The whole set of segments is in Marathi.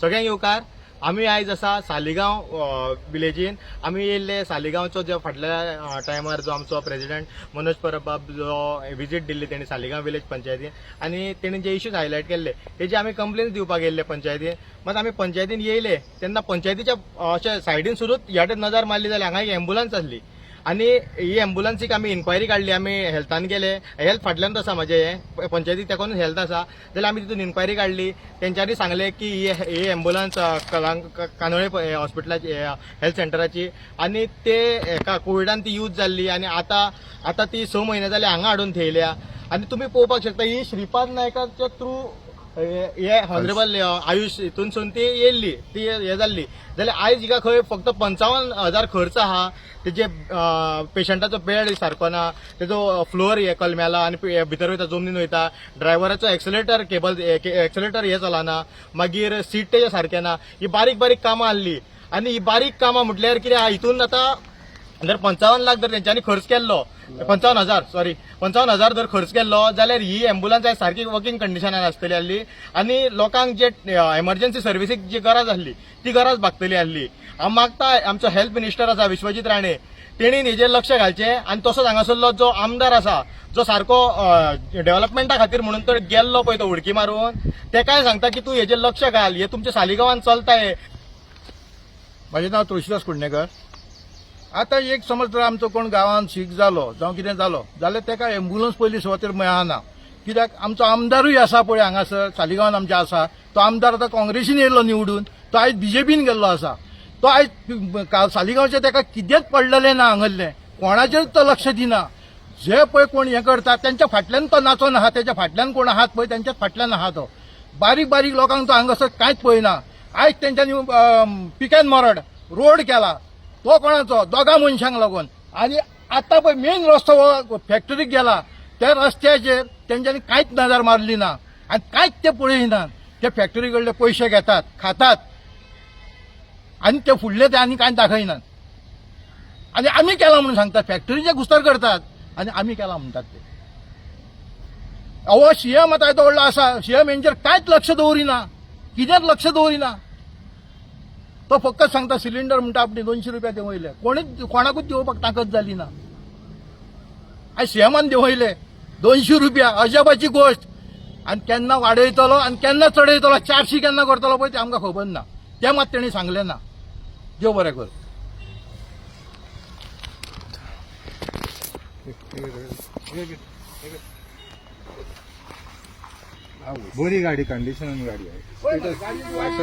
सगळ्यांक येवकार. आम्ही आयज आसा सालिगांव विलेजीन. आम्ही येयल्ले सालिगांवचो जो फाटल्या टायमार जो आमचो प्रेसिडेंट मनोज परब जो विजीट दिल्ली तेणी सालिगांव विलेज पंचायतीन आनी तेणी जे इश्यूज हायलायट केल्ले तेजी आमी कंप्लेन दिवपाक गेल्ले पंचायतीन. मात आमी पंचायतीन येयले तेन्ना पंचायतीच्या अशें सायडीन सुरूच ह्या नजर मारली जाल्यार हांगा एक एम्बुलन्स आसली आनी ही एम्बुलन्सीक आमी इन्क्वायरी काडली. आमी हेल्थान गेले, हेल्थ फाटल्यानच आसा म्हाजे पंचायतीक तेकोनूच हेल्थ आसा जाल्यार आमी तितून इन्क्वायरी काडली. तेंच्यांनी सांगले की ही एम्बुलन्स कानोळे हॉस्पिटलाची हेल्थ सेंटराची आनी ते एका कोविडान ती यूज जाल्ली आनी आतां ती 6 म्हयने जाले हांगा हाडून थेयल्या. आनी तुमी पळोवपाक शकता ही श्रीपाद नायकाच्या थ्रू हे हॉनरेबल आयुष हितूनसून ती येयल्ली, ती हे जाल्ली जाल्यार आयज हिका खंय फक्त 55,000 खर्च आहा. तेजे पेशंटाचो बेड सारको ना, तेजो फ्लोर हे कलमेला आनी भितर वयता जमनीन वयता, ड्रायव्हराचो एक्सेलेटर हे चलना, मागीर सीट तेजे सारकें ना. ही बारीक बारीक कामां आसली आनी ही बारीक कामां म्हटल्यार कितें आहा हितून आतां जर 55 लाख जर तेंच्यांनी खर्च केल्लो 55,000 जर खर्च केल्लो जाल्यार ही एम्बुलन्स आयज सारकी वर्किंग कंडिशनान आसतली आसली आनी लोकांक जे एमर्जन्सी सर्विसीक जी गरज आसली ती गरज भागतली आसली. हांव मागता आमचो हेल्थ मिनिस्टर आसा विश्वजीत राणे तेणी हेजेर लक्ष घालचें आनी तसोच हांगासरलो जो आमदार आसा जो सारको डेव्हलपमेंटा खातीर म्हणून तो गेल्लो पळय तो उडकी मारून तेकाय सांगता की तूं हेजेर लक्ष घाल, हे तुमच्या सालिगांवान चलता. हे म्हजें नांव तुळशीदास कुडणेकर. आतां एक समज जर आमचो कोण गांवांत सीक जालो जावं कितें जालो जाल्यार तेका एम्बुलन्स पयलीं सुवातेर मेळना. कित्याक आमचो आमदारूय आसा पळय हांगासर सालिगांवान आमचे आसा. तो आमदार आतां काँग्रेसीन येयल्लो निवडून, तो आयज बीजेपीन गेल्लो आसा. तो आयज सालिगांवचे तेका कितेंच पडलेलें ना हांगल्लें, कोणाचेर तो लक्ष दिना. जे पळय कोण हें करता तेंच्या फाटल्यान तो नाचोन आहा, तेच्या फाटल्यान कोण आहात पळय तेंच्याच फाटल्यान आहा तो. बारीक बारीक लोकांक तो हांगासर कांयच पळयना. आयज तेंच्यांनी पिकेन मरड रोड केला, तो कोणाचो? दोगा मनशांक लागून. आनी आतां पळय मेन रस्तो फॅक्टरीक गेला त्या रस्त्याचेर तेंच्यांनी कांयच नजर मारली ना आनी कांयच ते पळयनात. ते फॅक्टरी कडले पयशे घेतात, खातात आनी ते फुडले ते आनी कांयच दाखयनात. आनी आमी केला म्हणून सांगतात, फॅक्टरीचे घुस्तर करतात आनी आमी केला म्हणटात ते. अहो सीएम आतां येदो व्हडलो आसा, सीएम हेंचेर कांयच लक्ष दवरिना, कितेंच लक्ष दवरिना. तो फक्त सांगता सिलिंडर म्हणटा आपणे 200 रुपया देंवयले, कोणाकूच देवपाक ताकद जाली ना. आयज सीएमान देंवयले 200 रुपया, अजापाची गोष्ट. आनी केन्ना वाडयतलो आनी केन्ना चडयतलो, 400 केन्ना करतलो पळय ते आमकां खबर ना. ते मात तेणी सांगलें ना. देव बरें कर. बरी गाडी कंडिशन गाडी आहे.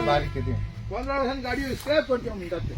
बारीक कितें गाडी स्क्रॅप करचे म्हणटात ते.